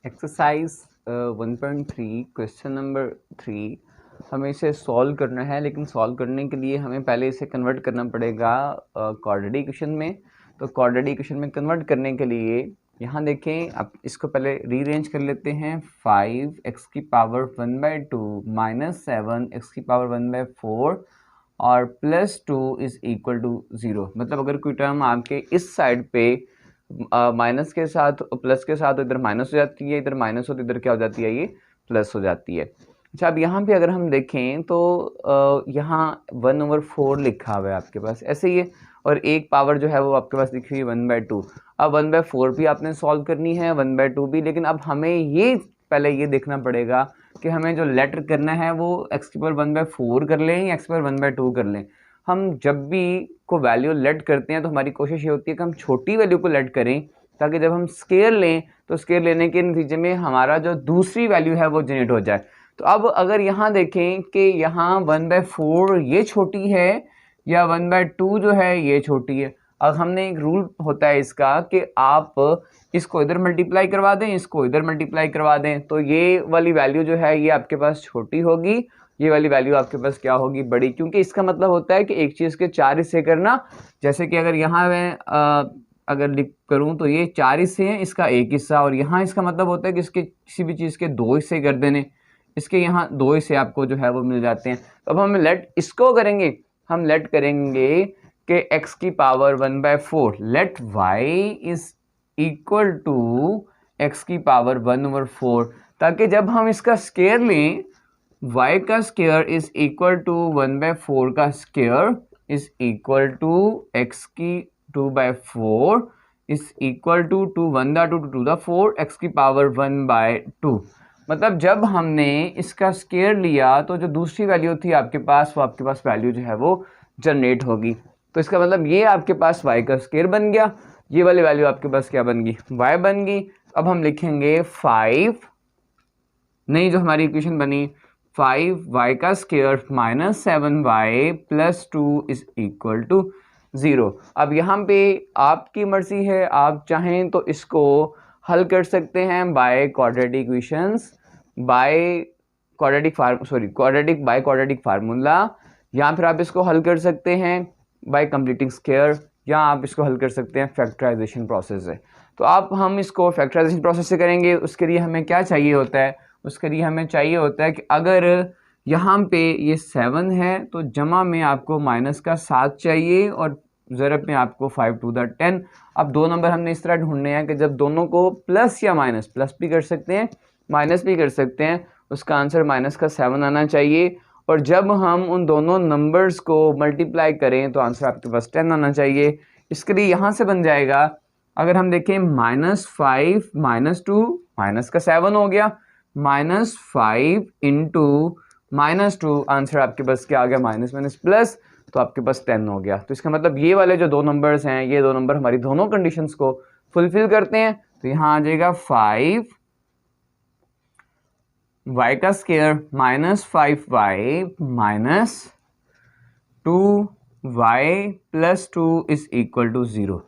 Exercise 1.3 question number 3 हमें इसे solve करना है, लेकिन सॉल्व करने के लिए हमें पहले इसे कन्वर्ट करना पड़ेगा क्वाड्रेटिक इक्वेशन में। तो क्वाड्रेटिक इक्वेशन में कन्वर्ट करने के लिए यहाँ देखें, आप इसको पहले रीअरेंज कर लेते हैं। 5x की पावर 1/2 माइनस 7x की पावर 1/4 और प्लस 2 इज इक्वल टू 0। मतलब अगर कोई टर्म आपके इस साइड पे माइनस के साथ प्लस के साथ, इधर माइनस हो जाती है, इधर माइनस हो तो इधर क्या हो जाती है, ये प्लस हो जाती है। अच्छा, अब यहाँ पे अगर हम देखें तो यहाँ 1/4 लिखा हुआ है आपके पास, ऐसे ही है। और एक पावर जो है वो आपके पास लिखी हुई 1/2। अब 1/4 भी आपने सॉल्व करनी है, 1/2 भी, लेकिन अब हमें ये पहले ये देखना पड़ेगा कि हमें जो लेटर करना है वो x की पावर 1/4 कर लें या x की पावर 1/2 कर लें। हम जब भी को वैल्यू लेट करते हैं तो हमारी कोशिश ये होती है कि हम छोटी वैल्यू को लेट करें, ताकि जब हम स्केयर लें तो स्केयर लेने के नतीजे में हमारा जो दूसरी वैल्यू है वो जनरेट हो जाए। तो अब अगर यहाँ देखें कि यहाँ 1/4 ये छोटी है या 1/2 जो है ये छोटी है। अब हमने एक रूल होता है इसका कि आप इसको इधर मल्टीप्लाई करवा दें, इसको इधर मल्टीप्लाई करवा दें, तो ये वाली वैल्यू जो है ये आपके पास छोटी होगी, ये वाली वैल्यू आपके पास क्या होगी, बड़ी। क्योंकि इसका मतलब होता है कि एक चीज़ के 4 हिस्से करना। जैसे कि अगर यहाँ मैं अगर लिख करूँ तो ये 4 हिस्से हैं, इसका एक हिस्सा, और यहाँ इसका मतलब होता है कि इसके किसी भी चीज़ के 2 हिस्से कर देने। इसके यहाँ 2 हिस्से आपको जो है वो मिल जाते हैं। तो अब हम लेट इसको करेंगे, हम लेट करेंगे कि x की power 1/4 let y is equal to x की पावर 1/4, ताकि जब हम इसका स्केयर लें y का स्केयर इज इक्वल टू 1/4 का square is equal to x की 2/4 इज इक्वल टू 2 1 दा 2 2 दा 4 x की पावर 1/2। मतलब जब हमने इसका स्केयर लिया तो जो दूसरी वैल्यू थी आपके पास, वो आपके पास वैल्यू जो है वो जनरेट होगी। तो इसका मतलब ये आपके पास y का स्केयर बन गया, ये वाली वैल्यू आपके पास क्या बन गई, y बन गई। अब हम लिखेंगे 5, नहीं, जो हमारी इक्वेशन बनी 5y का square minus 7y plus 2 is equal to 0। अब यहाँ पे आपकी मर्जी है, आप चाहें तो इसको हल कर सकते हैं by quadratic equations, by quadratic formula, या फिर आप इसको हल कर सकते हैं बाय कंप्लीटिंग स्क्वायर, या आप इसको हल कर सकते हैं फैक्टराइजेशन प्रोसेस से। तो हम इसको फैक्टराइजेशन प्रोसेस से करेंगे। उसके लिए हमें क्या चाहिए होता है, उसके लिए हमें चाहिए होता है कि अगर यहाँ पे ये 7 है तो जमा में आपको माइनस का 7 चाहिए और ज़रब में आपको 5 टू द 10। अब दो नंबर हमने इस तरह ढूंढने हैं कि जब दोनों को प्लस या माइनस, प्लस भी कर सकते हैं माइनस भी कर सकते हैं, उसका आंसर माइनस का 7 आना चाहिए। और जब हम उन दोनों नंबर्स को मल्टीप्लाई करें तो आंसर आपके पास 10 आना चाहिए। इसके लिए यहाँ से बन जाएगा, अगर हम देखें -5 -2 माइनस का 7 हो गया, -5 इंटू -2, आंसर आपके पास क्या आ गया, माइनस माइनस प्लस, तो आपके पास 10 हो गया। तो इसका मतलब ये वाले जो दो नंबर्स हैं, ये दो नंबर हमारी दोनों कंडीशंस को फुलफिल करते हैं। तो यहाँ आ जाएगा 5 y का square -5y minus 2y plus 2 is equal to 0।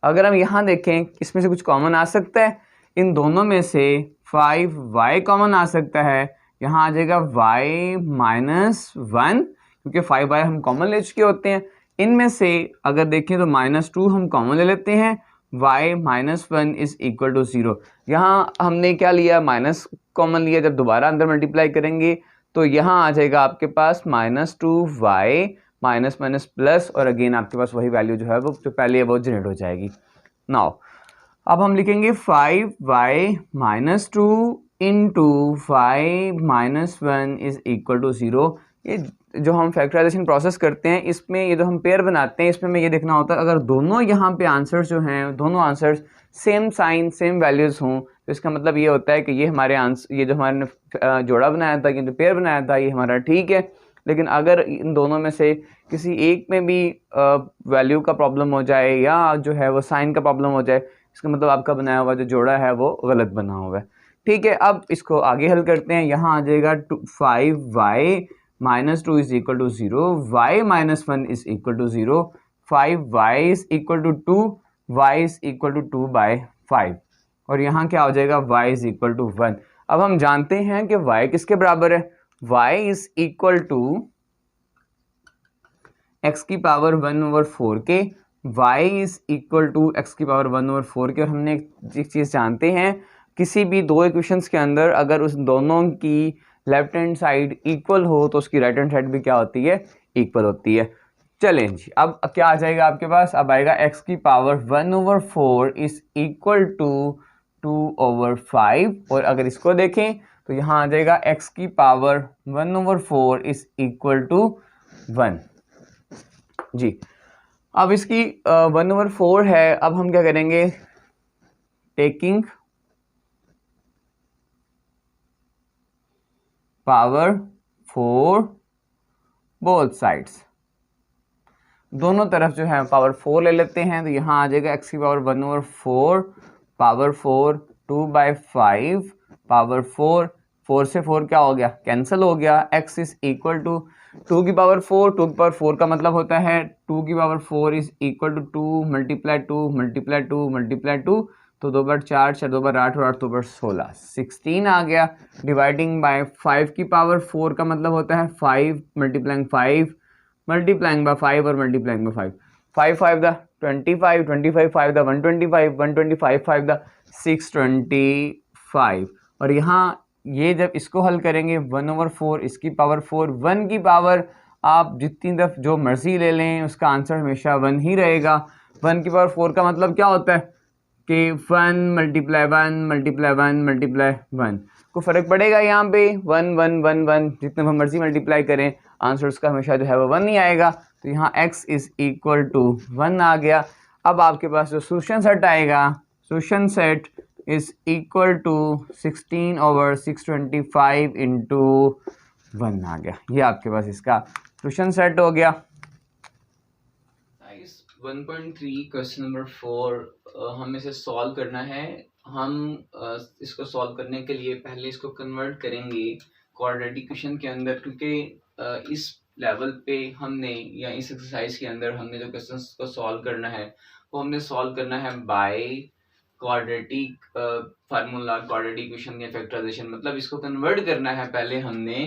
अगर हम यहाँ देखें इसमें से कुछ कॉमन आ सकता है, इन दोनों में से 5y कॉमन आ सकता है। यहाँ आ जाएगा y -1, क्योंकि 5y हम कॉमन ले चुके होते हैं। इनमें से अगर देखें तो -2 हम कॉमन ले लेते हैं, y -1 इज इक्वल टू 0। यहाँ हमने क्या लिया, माइनस कॉमन लिया। जब दोबारा अंदर मल्टीप्लाई करेंगे तो यहाँ आ जाएगा आपके पास -2y माइनस माइनस प्लस, और अगेन आपके पास वही वैल्यू जो है वो जो पहले है वो जनरेट हो जाएगी। नाउ अब हम लिखेंगे 5y -2 into y -1 is equal to 0। ये जो हम फैक्टराइजेशन प्रोसेस करते हैं, इसमें ये जो हम पेयर बनाते हैं, इसमें हमें ये देखना होता है अगर दोनों यहाँ पे आंसर्स जो हैं, दोनों answers same sign same values हों, तो इसका मतलब ये होता है कि ये हमारे आंसर, ये जो हमारे जोड़ा बनाया था, ये जो पेयर बनाया था, ये हमारा ठीक है। लेकिन अगर इन दोनों में से किसी एक में भी वैल्यू का प्रॉब्लम हो जाए या जो है वो साइन का प्रॉब्लम हो जाए, इसका मतलब आपका बनाया हुआ जो जोड़ा है वो गलत बना हुआ है। ठीक है, अब इसको आगे हल करते हैं। यहाँ आ जाएगा 5y -2 is equal to 0, y -1 is equal to 0, 5y is equal to 2, y is equal to 2/5। और यहाँ क्या हो जाएगा y इज इक्वल टू 1। अब हम जानते हैं कि y किसके बराबर है, y is equal to x की पावर 1/4 के, y is equal to x की पावर 1/4 के। और हमने एक चीज़ जानते हैं, किसी भी दो इक्वेशंस के अंदर अगर उस दोनों की लेफ्ट हैंड साइड इक्वल हो तो उसकी राइट हैंड साइड भी क्या होती है, इक्वल होती है। चलें जी, अब क्या आ जाएगा आपके पास, अब आएगा x की पावर 1/4 इज इक्वल टू 2/5। और अगर इसको देखें तो यहाँ आ जाएगा x की पावर 1/4 इज इक्वल टू 1 जी। अब इसकी 1/4 है, अब हम क्या करेंगे, टेकिंग पावर 4 बोथ साइड्स, दोनों तरफ जो है पावर 4 ले लेते हैं। तो यहाँ आ जाएगा x की पावर 1/4 पावर 4 2/5 पावर 4, 4 से 4 क्या हो गया, कैंसिल हो गया। x इज इक्वल टू 2 की पावर 4, 2 की पावर 4 का मतलब होता है 2 की power 4 is equal to 2 multiply 2 multiply 2 multiply 2, तो 2 बार 4, 4 2 बार 8 और 8 2 बार 16, 16 आ गया। डिवाइडिंग बाय 5 की पावर 4 का मतलब होता है 5 मल्टीप्लाइंग 5 मल्टीप्लाइंग बाय 5 और multiplying by 5, 5 5 the 25, 25 5 the 125, 125 5 the 625। और यहाँ ये जब इसको हल करेंगे 1/4 इसकी पावर 4, 1 की पावर आप जितनी दफ़ जो मर्जी ले लें उसका आंसर हमेशा 1 ही रहेगा। 1 की पावर 4 का मतलब क्या होता है कि 1 मल्टीप्लाई 1 मल्टीप्लाई 1 मल्टीप्लाई 1, को फ़र्क पड़ेगा यहाँ पे 1 1 1 1, जितने मर्जी मल्टीप्लाई करें आंसर उसका हमेशा जो है वो 1 ही आएगा। तो यहाँ x इज इक्वल टू 1 आ गया। अब आपके पास जो सोल्यूशन सेट आएगा, solution set is equal to 16/625 into 1 आ गया। ये आपके पास इसका सोल्यूशन सेट हो गया। 1.3 क्वेश्चन नंबर 4 हमें इसे सॉल्व करना है। हम इसको सॉल्व करने के लिए पहले इसको कन्वर्ट करेंगे क्वाड्रेटिक इक्वेशन के अंदर, क्योंकि इस लेवल पे हमने या इस एक्सरसाइज के अंदर हमने जो क्वेश्चंस को सॉल्व करना है वो हमने सॉल्व करना है by quadratic formula, quadratic equation या फैक्टराइजेशन, मतलब इसको कन्वर्ट करना है पहले हमने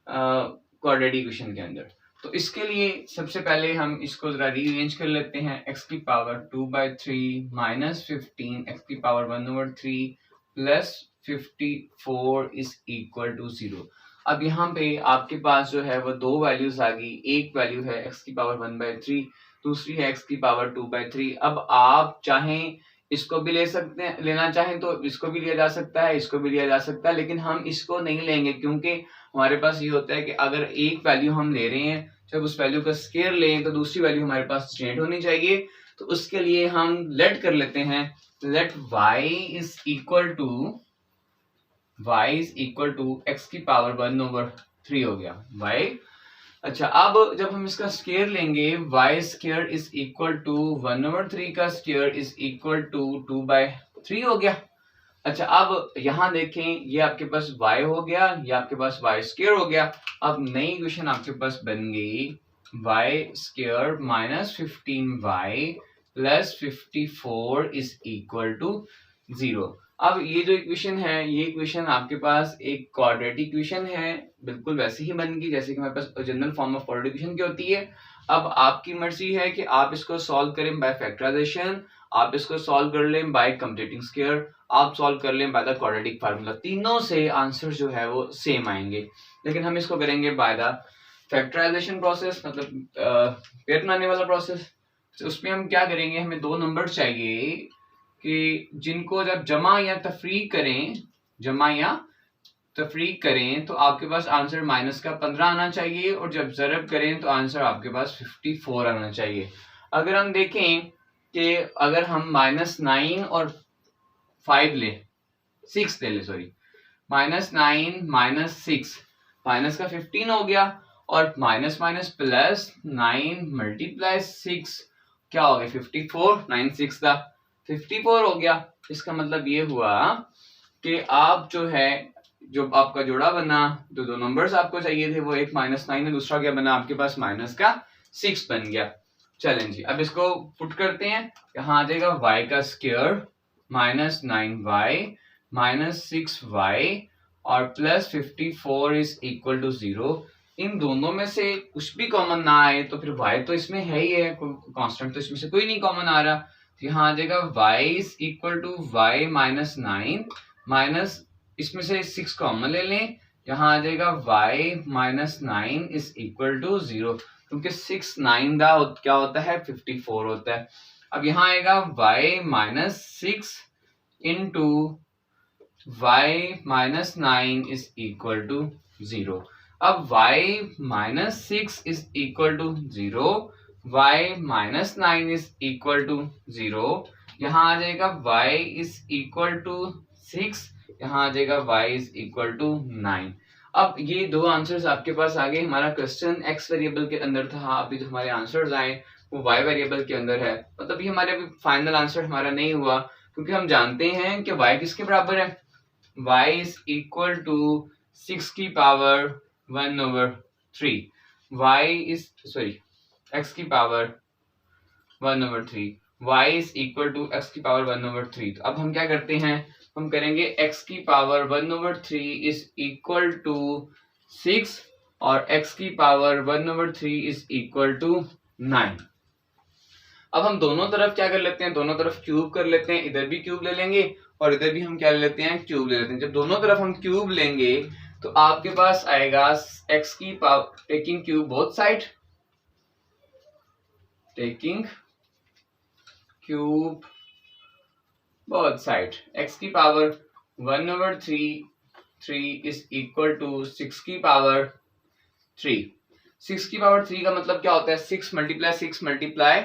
क्वाड्रेटिक इक्वेशन के अंदर। तो इसके लिए सबसे पहले हम इसको जरा रीअरेंज कर लेते हैं। x की पावर 2/3 माइनस 15 x की power 1/3 plus 54 is equal to 0। अब यहाँ पे आपके पास जो है वो दो वैल्यूज आ गई, एक वैल्यू है x की पावर 1/3, दूसरी है x की पावर 2/3। अब आप चाहें इसको भी ले सकते हैं, लेना चाहें तो इसको भी लिया जा सकता है, इसको भी लिया जा सकता है, लेकिन हम इसको नहीं लेंगे क्योंकि हमारे पास ये होता है कि अगर एक वैल्यू हम ले रहे हैं, जब उस वैल्यू का स्केयर लें तो दूसरी वैल्यू हमारे पास जनरेट होनी चाहिए। तो उसके लिए हम लेट कर लेते हैं, let y is equal to x की पावर 1/3 हो गया y। अच्छा, अब जब हम इसका स्केयर लेंगे y square is equal to 1/3 का स्केयर इज इक्वल टू 2/3 हो गया। अच्छा, अब यहाँ देखें ये आपके पास y हो गया, ये आपके पास y स्क्वायर हो गया। अब नई इक्वेशन आपके पास बन गई y square minus 15y plus 54 is equal to 0। अब ये जो इक्वेशन है, ये इक्वेशन आपके पास एक क्वाड्रेटिक इक्वेशन है, बिल्कुल वैसे ही बन गई जैसे कि हमारे पास general form of quadratic equation की होती है। अब आपकी मर्जी है कि आप इसको सॉल्व करें बाय फैक्टराइजेशन, आप इसको सॉल्व कर लें बाय कंप्लीटिंग स्क्वायर, आप सॉल्व कर लें बाय द क्वाड्रेटिक फार्मूला। तीनों से आंसर जो है वो सेम आएंगे, लेकिन हम इसको करेंगे बाय द फैक्टराइजेशन प्रोसेस, मतलब पेयर बनाने वाला प्रोसेस। तो उसमें हम क्या करेंगे, हमें दो नंबर चाहिए कि जिनको जब जमा या तफरीक करें तो आपके पास आंसर माइनस का 15 आना चाहिए, और जब ज़रब करें तो आंसर आपके पास 54 आना चाहिए। अगर हम देखें कि अगर हम -9 और 5 ले 6 ले सॉरी -9 -6 माइनस का 15 हो गया, और माइनस माइनस प्लस 9 मल्टीप्लाई 6 क्या हो गया 54, 9 6 का 54 हो गया। इसका मतलब ये हुआ कि आप जो है, जो आपका जोड़ा बना, जो दो नंबर्स आपको चाहिए थे वो एक -9 है, दूसरा क्या बना आपके पास माइनस का 6 बन गया। चलें जी, अब इसको पुट करते हैं। यहाँ आ जाएगा y का square minus 9y minus 6y और प्लस 54 इज इक्वल टू 0। इन दोनों में से कुछ भी कॉमन ना आए तो फिर y तो इसमें है ही है, कांस्टेंट तो इसमें से कोई नहीं कॉमन आ रहा, तो यहाँ आ जाएगा y is equal to y minus 9 minus इसमें से 6 कॉमन ले लें, यहाँ आ जाएगा y minus 9 is equal to 0, क्योंकि 6 9 दा क्या होता है 54 होता है। अब यहाँ आएगा y minus 6 into y minus 9 is equal to 0। अब y minus 6 is equal to 0, y minus 9 is equal to 0, यहाँ आ जाएगा y इज इक्वल टू 6, यहाँ आ जाएगा y इज इक्वल टू 9। अब ये दो आंसर्स आपके पास आ गए। हमारा क्वेश्चन x वेरिएबल के अंदर था, अभी जो हमारे आंसर्स आए वो y वेरिएबल के अंदर है, मतलब ये हमारे अभी फाइनल आंसर हमारा नहीं हुआ, क्योंकि हम जानते हैं कि y किसके बराबर है, y इज इक्वल टू 6 की पावर 1/3, y इज x की power 1/3, y is equal to x की पावर 1/3। तो अब हम क्या करते हैं, हम करेंगे x की पावर 1/3 इज इक्वल टू 6 और x की पावर 1/3 इज इक्वल टू 9। अब हम दोनों तरफ क्या कर लेते हैं, दोनों तरफ क्यूब कर लेते हैं, इधर भी क्यूब ले लेंगे और इधर भी हम क्या ले लेते हैं, क्यूब ले लेते हैं। जब दोनों तरफ हम क्यूब लेंगे तो आपके पास आएगा x की power, taking cube both side, taking cube both side, x की पावर 1/3 इज इक्वल टू 6 की पावर 3। 6 की पावर 3 का मतलब क्या होता है, 6 मल्टीप्लाई 6 मल्टीप्लाई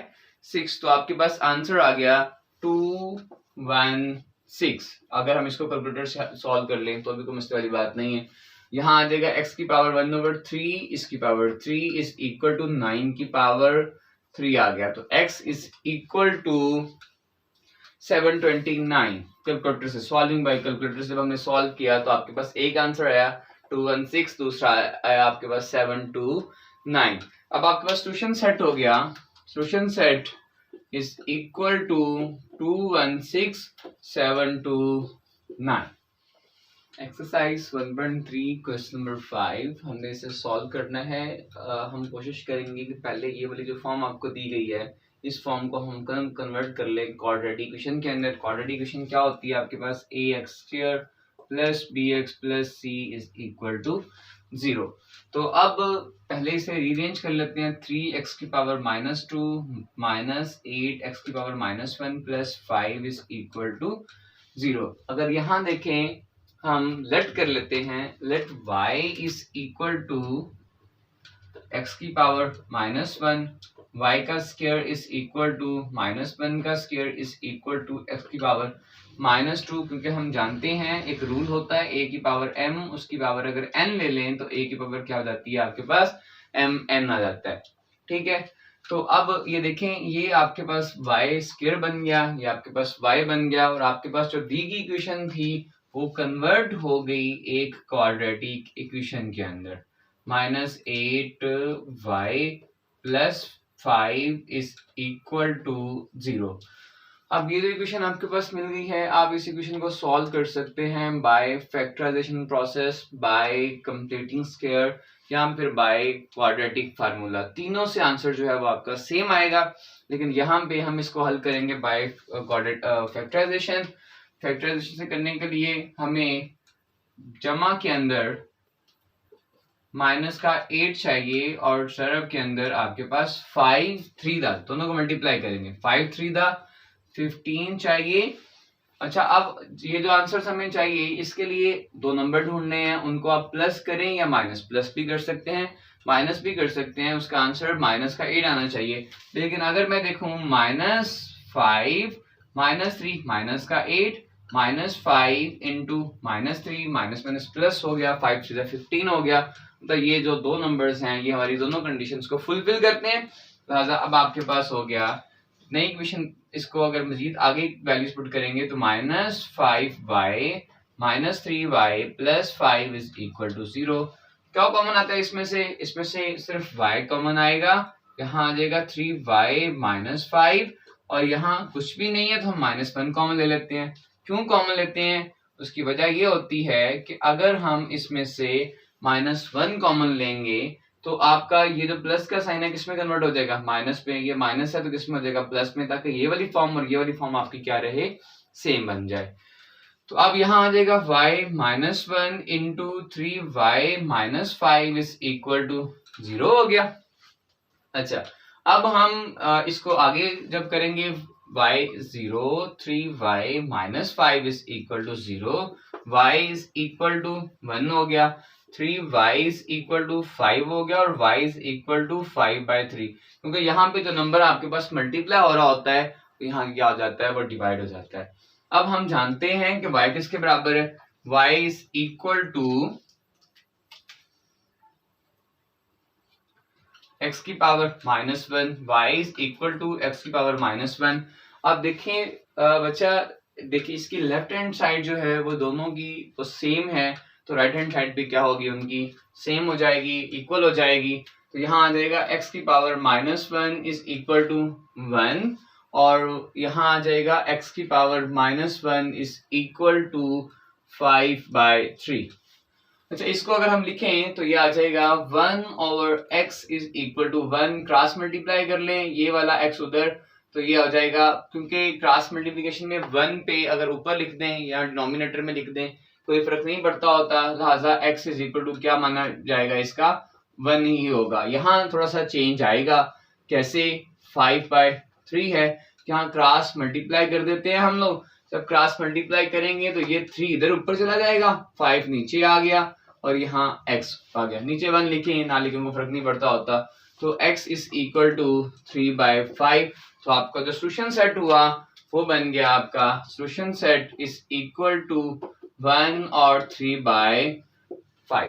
6, तो आपके पास आंसर आ गया 216। अगर हम इसको कैलकुलेटर से सॉल्व कर लें तो अभी कोई मसले वाली बात नहीं है। यहाँ आ जाएगा x की पावर 1/3 इसकी पावर 3 इज इक्वल टू 9 की पावर 3 आ गया, तो x is equal to 729। Calculator से सॉल्विंग बाय कैलकुलेटर से हमने सॉल्व किया तो आपके पास एक आंसर आया 216, दूसरा आया आपके पास 729। अब आपके पास सोल्यूशन सेट हो गया, solution set is equal to 216,729। Exercise 1.3 question number 5 हमने इसे सॉल्व करना है। हम कोशिश करेंगे कि पहले ये वाली जो फॉर्म आपको दी गई है इस फॉर्म को हम कन्वर्ट कर ले क्वाड्रेटिक इक्वेशन के अंदर। क्वाड्रेटिक इक्वेशन क्या होती है, आपके पास ax² plus bx plus c is equal to 0। तो अब पहले इसे रीअरेंज कर लेते हैं, 3x की पावर -2 माइनस 8x की power -1 plus 5 is equal to 0। अगर यहाँ देखें हम लेट कर लेते हैं, let y is equal to x की पावर -1, y का स्क्वायर इज इक्वल टू -1 का square is equal to x की पावर -2, क्योंकि हम जानते हैं एक रूल होता है a की पावर m, उसकी पावर अगर n ले लें तो a की पावर क्या हो जाती है, आपके पास mn आ जाता है। ठीक है, तो अब ये देखें ये आपके पास y स्क्वायर बन गया, ये आपके पास y बन गया, और आपके पास जो दी गई इक्वेशन थी वो कन्वर्ट हो गई एक क्वाड्रेटिक इक्वेशन के अंदर। -8y plus 5 is equal to 0। अब ये जो इक्वेशन आपके पास मिल गई है, आप इस इक्वेशन को सॉल्व कर सकते हैं by factorisation process, by completing square या फिर बाय क्वाड्रेटिक फार्मूला। तीनों से आंसर जो है वो आपका सेम आएगा, लेकिन यहाँ पे हम इसको हल करेंगे बाय फैक्टराइजेशन। फैक्टराइजेशन से करने के लिए हमें जमा के अंदर माइनस का 8 चाहिए और सरब के अंदर आपके पास 5 3 दा, दोनों को मल्टीप्लाई करेंगे, 5 3 दा 15 चाहिए। अच्छा, अब ये जो आंसर हमें चाहिए इसके लिए दो नंबर ढूंढने हैं, उनको आप प्लस करें या माइनस, प्लस भी कर सकते हैं माइनस भी कर सकते हैं, उसका आंसर माइनस का 8 आना चाहिए। लेकिन अगर मैं देखूं -5 -3 माइनस का 8 -5 इंटू -3 माइनस प्लस हो गया, 5 3 15 हो गया, तो ये जो दो नंबर्स हैं ये हमारी दोनों कंडीशंस को फुलफिल करते हैं। लिहाजा अब आपके पास हो गया नई इक्वेशन, इसको अगर मजीद आगे वैल्यूज पुट करेंगे तो -5y -3y plus 5 is equal to 0। क्या कॉमन आता है इसमें से, इसमें से सिर्फ y कॉमन आएगा, यहाँ आ जाएगा 3y -5 और यहाँ कुछ भी नहीं है तो हम -1 कॉमन ले लेते हैं। क्यों कॉमन लेते हैं? उसकी वजह ये होती है कि अगर हम इसमें से -1 कॉमन लेंगे तो आपका ये जो प्लस का साइन है किसमें कन्वर्ट हो जाएगा? माइनस पे। ये माइनस है तो किसमें हो जाएगा? प्लस में, ताकि ये वाली फॉर्म और ये वाली फॉर्म आपकी क्या रहे? सेम बन जाए। तो अब यहाँ आ जाएगा y-1 into 3y-5 is equal to 0 हो गया। अच्छा, अब हम इसको आगे जब करेंगे y0 3y-5 is equal to 0, y is equal to 1 हो गया, 3y इज इक्वल टू 5 हो गया और y इज इक्वल टू 5/3, क्योंकि यहाँ पे जो नंबर आपके पास मल्टीप्लाई हो रहा होता है तो यहाँ क्या हो जाता है? वो डिवाइड हो जाता है। अब हम जानते हैं कि y किसके बराबर है? y is equal to x की power -1, y is equal to x की पावर -1। अब देखें बच्चा, देखिए इसकी लेफ्ट हैंड साइड जो है वो दोनों की वो सेम है, तो राइट हैंड साइड भी क्या होगी? उनकी सेम हो जाएगी, इक्वल हो जाएगी। तो यहाँ आ जाएगा x की पावर -1 इज इक्वल टू 1 और यहाँ आ जाएगा x की पावर -1 इज इक्वल टू 5/3। अच्छा, इसको अगर हम लिखें तो ये आ जाएगा 1/x is equal to 1, cross multiply कर लें ये वाला x उधर, तो ये हो जाएगा, क्योंकि क्रॉस मल्टीप्लिकेशन में 1 पे अगर ऊपर लिख दें या डिनोमिनेटर में लिख दें कोई फर्क नहीं पड़ता होता, लिहाजा x इज इक्वल टू क्या माना जाएगा? इसका 1 ही होगा। यहाँ थोड़ा सा चेंज आएगा, कैसे? 5/3 है, यहाँ क्रॉस मल्टीप्लाई कर देते हैं हम लोग। जब क्रॉस मल्टीप्लाई करेंगे तो ये 3 इधर ऊपर चला जाएगा, 5 नीचे आ गया और यहाँ x आ गया। नीचे 1 लिखें ना लिखें को फर्क नहीं पड़ता होता, तो x इज इक्वल टू 3/5। तो आपका जो सॉल्यूशन सेट हुआ वो बन गया, आपका solution set is equal to 1 और 3/5।